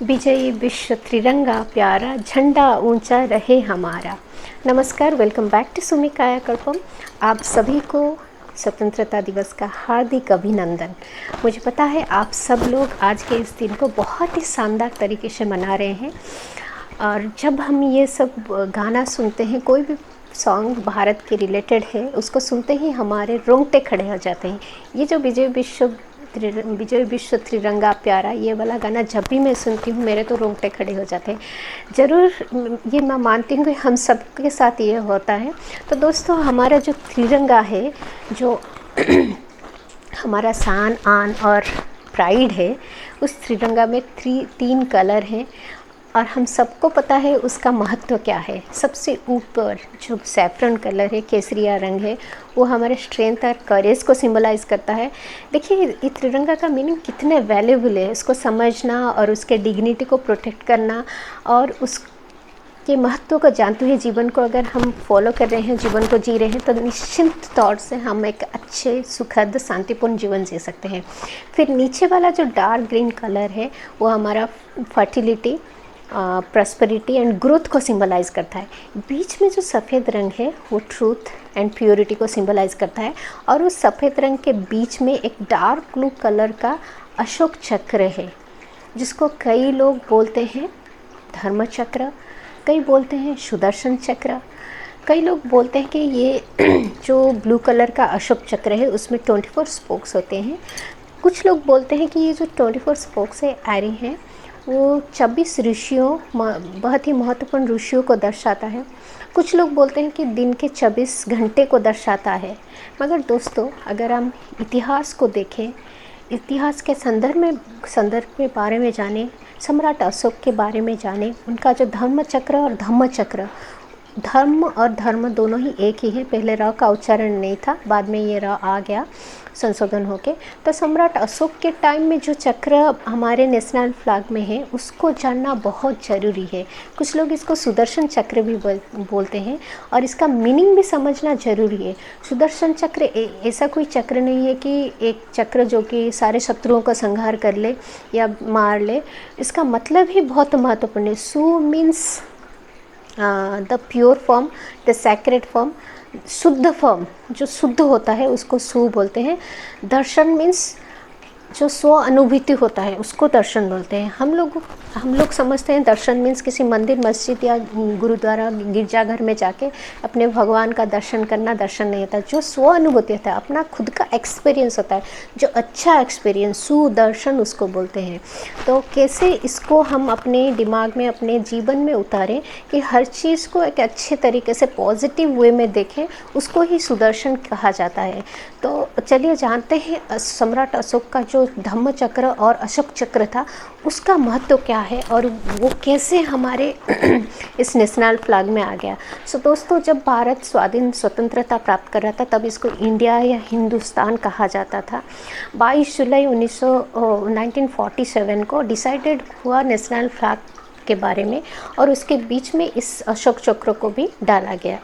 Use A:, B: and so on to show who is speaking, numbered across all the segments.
A: विजयी विश्व त्रिरंगा प्यारा झंडा ऊंचा रहे हमारा। नमस्कार, वेलकम बैक टू सुमी कायाकल्पम। आप सभी को स्वतंत्रता दिवस का हार्दिक अभिनंदन। मुझे पता है आप सब लोग आज के इस दिन को बहुत ही शानदार तरीके से मना रहे हैं। और जब हम ये सब गाना सुनते हैं, कोई भी सॉन्ग भारत के रिलेटेड है, उसको सुनते ही हमारे रोंगटे खड़े हो जाते हैं। ये जो विजय विश्व त्रिरंगा प्यारा, ये वाला गाना जब भी मैं सुनती हूँ मेरे तो रोंगटे खड़े हो जाते हैं। ज़रूर ये मैं मानती हूँ कि हम सबके साथ ये होता है। तो दोस्तों, हमारा जो त्रिरंगा है, जो हमारा शान आन और प्राइड है, उस त्रिरंगा में तीन कलर हैं और हम सबको पता है उसका महत्व क्या है। सबसे ऊपर जो सैफरन कलर है, केसरिया रंग है, वो हमारे स्ट्रेंथ और करेज को सिंबलाइज करता है। देखिए, ये त्रिरंगा का मीनिंग कितने वैल्यूबल है, इसको समझना और उसके डिग्निटी को प्रोटेक्ट करना और उसके महत्व को जानते हुए जीवन को अगर हम फॉलो कर रहे हैं, जीवन को जी रहे हैं, तो निश्चिंत तौर से हम एक अच्छे, सुखद, शांतिपूर्ण जीवन जी सकते हैं। फिर नीचे वाला जो डार्क ग्रीन कलर है, वो हमारा फर्टिलिटी, प्रॉस्पेरिटी एंड ग्रोथ को सिंबलाइज़ करता है। बीच में जो सफ़ेद रंग है वो ट्रूथ एंड प्योरिटी को सिंबलाइज़ करता है। और उस सफ़ेद रंग के बीच में एक डार्क ब्लू कलर का अशोक चक्र है, जिसको कई लोग बोलते हैं धर्म चक्र, कई बोलते हैं सुदर्शन चक्र, कई लोग बोलते हैं कि ये जो ब्लू कलर का अशोक चक्र है उसमें 24 स्पोक्स होते हैं। कुछ लोग बोलते हैं कि ये जो 24 स्पोक्स है एरी हैं, वो 24 ऋषियों, बहुत ही महत्वपूर्ण ऋषियों को दर्शाता है। कुछ लोग बोलते हैं कि दिन के 24 घंटे को दर्शाता है। मगर दोस्तों, अगर हम इतिहास को देखें, इतिहास के संदर्भ के बारे में जानें, सम्राट अशोक के बारे में जानें, उनका जो धर्म चक्र और धम्म चक्र, धर्म और धर्म दोनों ही एक ही है। पहले र का उच्चारण नहीं था, बाद में ये र आ गया संशोधन होके। तो सम्राट अशोक के टाइम में जो चक्र हमारे नेशनल फ्लैग में है, उसको जानना बहुत ज़रूरी है। कुछ लोग इसको सुदर्शन चक्र भी बोलते हैं और इसका मीनिंग भी समझना ज़रूरी है। सुदर्शन चक्र ऐसा कोई चक्र नहीं है कि एक चक्र जो कि सारे शत्रुओं का संहार कर ले या मार ले। इसका मतलब ही बहुत महत्वपूर्ण है। सु means the pure form, the sacred form, शुद्ध फॉर्म, जो शुद्ध होता है उसको सु बोलते हैं। दर्शन मीन्स जो स्व अनुभूति होता है उसको दर्शन बोलते हैं। हम लोग समझते हैं दर्शन मीन्स किसी मंदिर, मस्जिद या गुरुद्वारा, गिरजाघर में जाके अपने भगवान का दर्शन करना दर्शन नहीं होता। जो स्व अनुभूति होता है, अपना खुद का एक्सपीरियंस होता है, जो अच्छा एक्सपीरियंस, सुदर्शन उसको बोलते हैं। तो कैसे इसको हम अपने दिमाग में, अपने जीवन में उतारें कि हर चीज़ को एक अच्छे तरीके से पॉजिटिव वे में देखें, उसको ही सुदर्शन कहा जाता है। तो चलिए जानते हैं सम्राट अशोक का जो धम्म चक्र और अशोक चक्र था, उसका महत्व क्या है और वो कैसे हमारे इस नेशनल फ्लैग में आ गया। सो दोस्तों, जब भारत स्वतंत्रता प्राप्त कर रहा था, तब इसको इंडिया या हिंदुस्तान कहा जाता था। 22 जुलाई 1947 को डिसाइडेड हुआ नेशनल फ्लैग के बारे में, और उसके बीच में इस अशोक चक्र को भी डाला गया।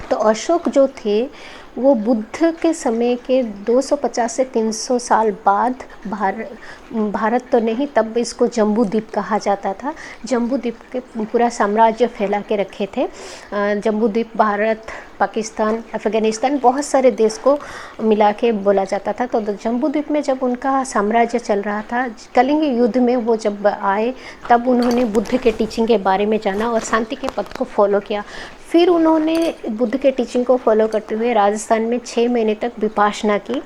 A: तो अशोक जो थे वो बुद्ध के समय के 250 से 300 साल बाद भारत तो नहीं, तब इसको जम्बू द्वीप कहा जाता था। जम्बू द्वीप के पूरा साम्राज्य फैला के रखे थे। जम्बू द्वीप भारत, पाकिस्तान, अफ़गानिस्तान, बहुत सारे देश को मिला के बोला जाता था। तो जम्बू द्वीप में जब उनका साम्राज्य चल रहा था, कलिंग युद्ध में वो जब आए, तब उन्होंने बुद्ध के टीचिंग के बारे में जाना और शांति के पथ को फॉलो किया। फिर उन्होंने बुद्ध के टीचिंग को फॉलो करते हुए राजस्थान में 6 महीने तक विपासना की।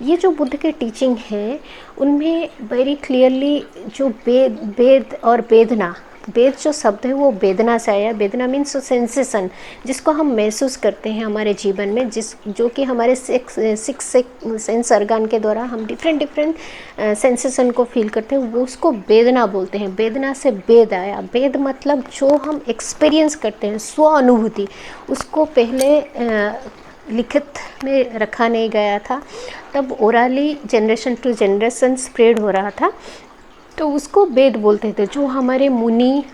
A: ये जो बुद्ध के टीचिंग है, उनमें वेरी क्लियरली जो वेद और वेदना, वेद जो शब्द है वो वेदना से आया। वेदना मीन्स सेंसेशन, जिसको हम महसूस करते हैं हमारे जीवन में, जो कि हमारे सिक्स सेंस ऑर्गन के द्वारा हम डिफरेंट सेंसेशन को फील करते हैं, वो उसको वेदना बोलते हैं। वेदना से वेद आया। वेद मतलब जो हम एक्सपीरियंस करते हैं, स्व अनुभूति, उसको पहले लिखित में रखा नहीं गया था, तब orally generation to generation spread हो रहा था, तो उसको वेद बोलते थे। जो हमारे मुनि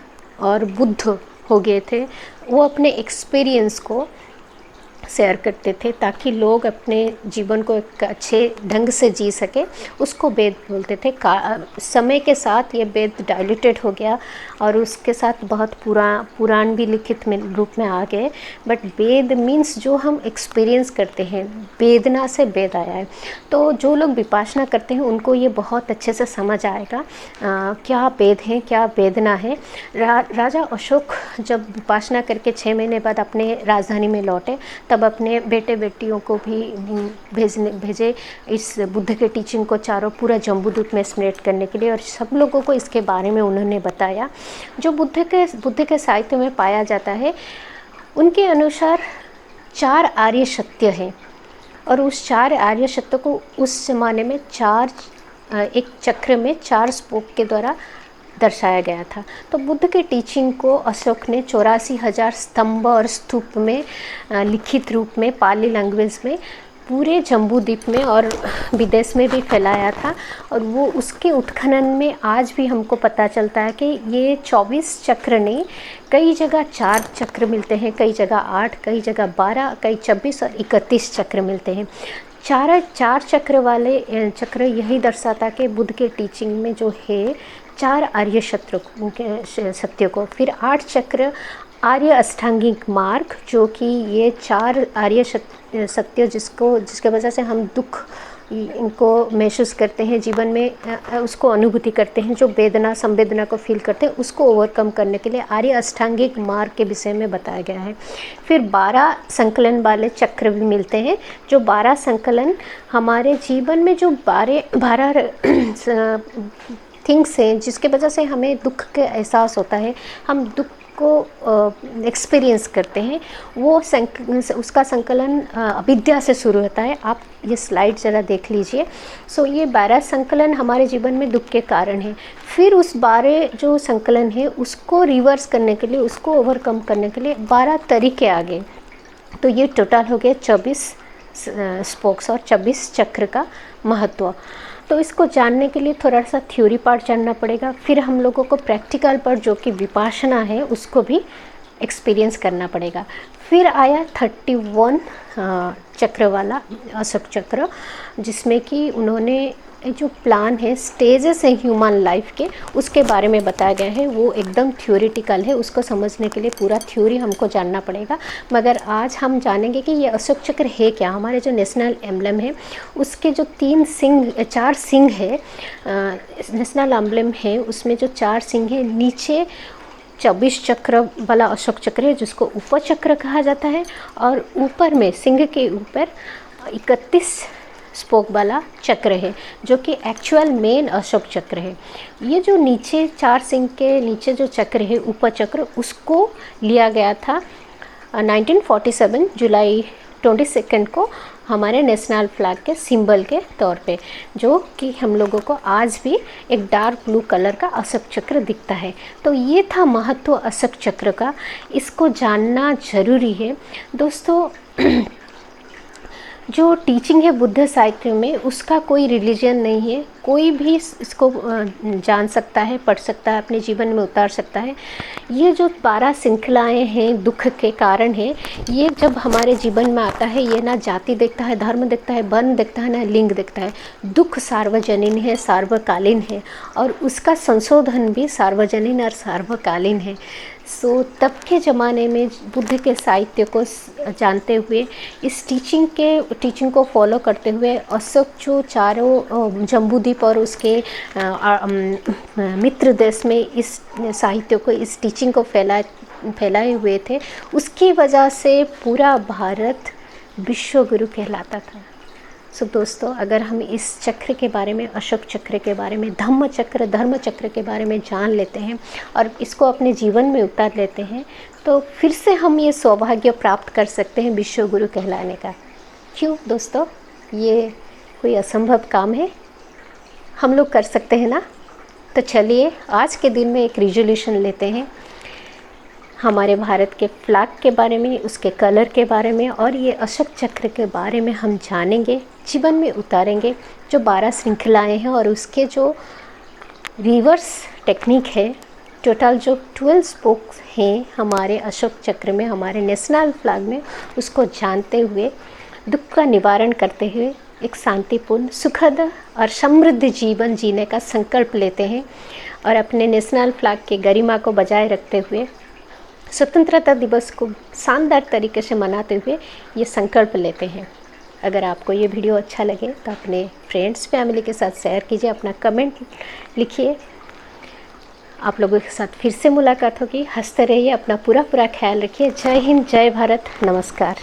A: और बुद्ध हो गए थे, वो अपने एक्सपीरियंस को शेयर करते थे ताकि लोग अपने जीवन को एक अच्छे ढंग से जी सके, उसको वेद बोलते थे। समय के साथ ये वेद डाइल्यूटेड हो गया और उसके साथ बहुत पुराण भी लिखित में रूप में आ गए। बट वेद मीन्स जो हम एक्सपीरियंस करते हैं, वेदना से वेद आया है। तो जो लोग विपासना करते हैं उनको ये बहुत अच्छे से समझ आएगा क्या वेद है, क्या वेदना है। राजा अशोक जब विपासना करके 6 महीने बाद अपने राजधानी में लौटे, तब अपने बेटे बेटियों को भी भेजे इस बुद्ध के टीचिंग को चारों पूरा जम्बूद्वीप में स्प्रेड करने के लिए, और सब लोगों को इसके बारे में उन्होंने बताया। जो बुद्ध के साहित्य में पाया जाता है, उनके अनुसार 4 आर्य सत्य हैं, और उस 4 आर्य सत्य को उस ज़माने में एक चक्र में 4 स्पोक के द्वारा दर्शाया गया था। तो बुद्ध के टीचिंग को अशोक ने 84,000 स्तंभ और स्तूप में लिखित रूप में पाली लैंग्वेज में पूरे जम्बूद्वीप में और विदेश में भी फैलाया था। और वो उसके उत्खनन में आज भी हमको पता चलता है कि ये 24 चक्र नहीं, कई जगह 4 चक्र मिलते हैं, कई जगह 8, कई जगह 12, कई 24 और 31 चक्र मिलते हैं। 4 चक्र वाले चक्र यही दर्शाता कि बुद्ध के टीचिंग में जो है 4 आर्य सत्य को, फिर 8 चक्र आर्य अष्टांगिक मार्ग, जो कि ये 4 आर्य सत्य जिसके वजह से हम दुख इनको महसूस करते हैं जीवन में, उसको अनुभूति करते हैं, जो वेदना संवेदना को फील करते हैं, उसको ओवरकम करने के लिए आर्य अष्टांगिक मार्ग के विषय में बताया गया है। फिर 12 संकलन वाले चक्र भी मिलते हैं, जो 12 संकलन हमारे जीवन में जो 12 थिंग्स हैं जिसके वजह से हमें दुख का एहसास होता है, हम दुख को एक्सपीरियंस करते हैं, वो उसका संकलन अविद्या से शुरू होता है। आप ये स्लाइड ज़रा देख लीजिए। सो ये 12 संकलन हमारे जीवन में दुख के कारण हैं। फिर उस 12 जो संकलन है उसको रिवर्स करने के लिए, उसको ओवरकम करने के लिए 12 तरीके आ गए। तो ये टोटल हो गया 24 स्पोक्स और 24 चक्र का महत्व। तो इसको जानने के लिए थोड़ा सा थ्योरी पार्ट जानना पड़ेगा, फिर हम लोगों को प्रैक्टिकल पार्ट जो कि विपासना है उसको भी एक्सपीरियंस करना पड़ेगा। फिर आया 31 चक्र वाला अशोक चक्र, जिसमें कि उन्होंने जो प्लान है स्टेजेस है ह्यूमन लाइफ के, उसके बारे में बताया गया है। वो एकदम थ्योरेटिकल है, उसको समझने के लिए पूरा थ्योरी हमको जानना पड़ेगा। मगर आज हम जानेंगे कि ये अशोक चक्र है क्या। हमारे जो नेशनल एम्बलम है उसके जो 4 सिंह है, नेशनल एम्बलम है उसमें जो 4 सिंह है, नीचे 24 चक्र वाला अशोक चक्र है जिसको ऊपर चक्र कहा जाता है, और ऊपर में सिंह के ऊपर 31 स्पोक वाला चक्र है जो कि एक्चुअल मेन अशोक चक्र है। ये जो नीचे 4 सिंह के नीचे जो चक्र है ऊपर चक्र, उसको लिया गया था 1947 जुलाई 22 को हमारे नेशनल फ्लैग के सिंबल के तौर पे, जो कि हम लोगों को आज भी एक डार्क ब्लू कलर का अशोक चक्र दिखता है। तो ये था महत्व अशोक चक्र का, इसको जानना ज़रूरी है दोस्तों। जो टीचिंग है बुद्ध साहित्य में, उसका कोई रिलीजन नहीं है, कोई भी इसको जान सकता है, पढ़ सकता है, अपने जीवन में उतार सकता है। ये जो 12 श्रृंखलाएँ हैं दुख के कारण हैं, ये जब हमारे जीवन में आता है, ये ना जाति देखता है, धर्म देखता है, वर्ण देखता है, ना लिंग देखता है। दुख सार्वजनीन है, सार्वकालीन है, और उसका संशोधन भी सार्वजनीन और सार्वकालीन है। सो तब के ज़माने में बुद्ध के साहित्य को जानते हुए, इस टीचिंग को फॉलो करते हुए अशोक जो चारों जम्बूद्वीप और उसके मित्र देश में इस साहित्य को, इस टीचिंग को फैलाए हुए थे, उसकी वजह से पूरा भारत विश्व गुरु कहलाता था। सो दोस्तों, अगर हम इस चक्र के बारे में, अशोक चक्र के बारे में, धम्म चक्र के बारे में जान लेते हैं और इसको अपने जीवन में उतार लेते हैं, तो फिर से हम ये सौभाग्य प्राप्त कर सकते हैं विश्व गुरु कहलाने का। क्यों दोस्तों, ये कोई असंभव काम है? हम लोग कर सकते हैं ना। तो चलिए आज के दिन में एक रिजोल्यूशन लेते हैं, हमारे भारत के फ्लैग के बारे में, उसके कलर के बारे में, और ये अशोक चक्र के बारे में हम जानेंगे, जीवन में उतारेंगे। जो 12 श्रृंखलाएँ हैं और उसके जो रिवर्स टेक्निक है, टोटल जो 12 स्पोक्स हैं हमारे अशोक चक्र में, हमारे नेशनल फ्लैग में, उसको जानते हुए, दुख का निवारण करते हुए एक शांतिपूर्ण, सुखद और समृद्ध जीवन जीने का संकल्प लेते हैं और अपने नेशनल फ्लैग की गरिमा को बजाय रखते हुए स्वतंत्रता दिवस को शानदार तरीके से मनाते हुए ये संकल्प लेते हैं। अगर आपको ये वीडियो अच्छा लगे तो अपने फ्रेंड्स फैमिली के साथ शेयर कीजिए, अपना कमेंट लिखिए। आप लोगों के साथ फिर से मुलाकात होगी। हंसते रहिए, अपना पूरा ख्याल रखिए। जय हिंद, जय भारत, नमस्कार।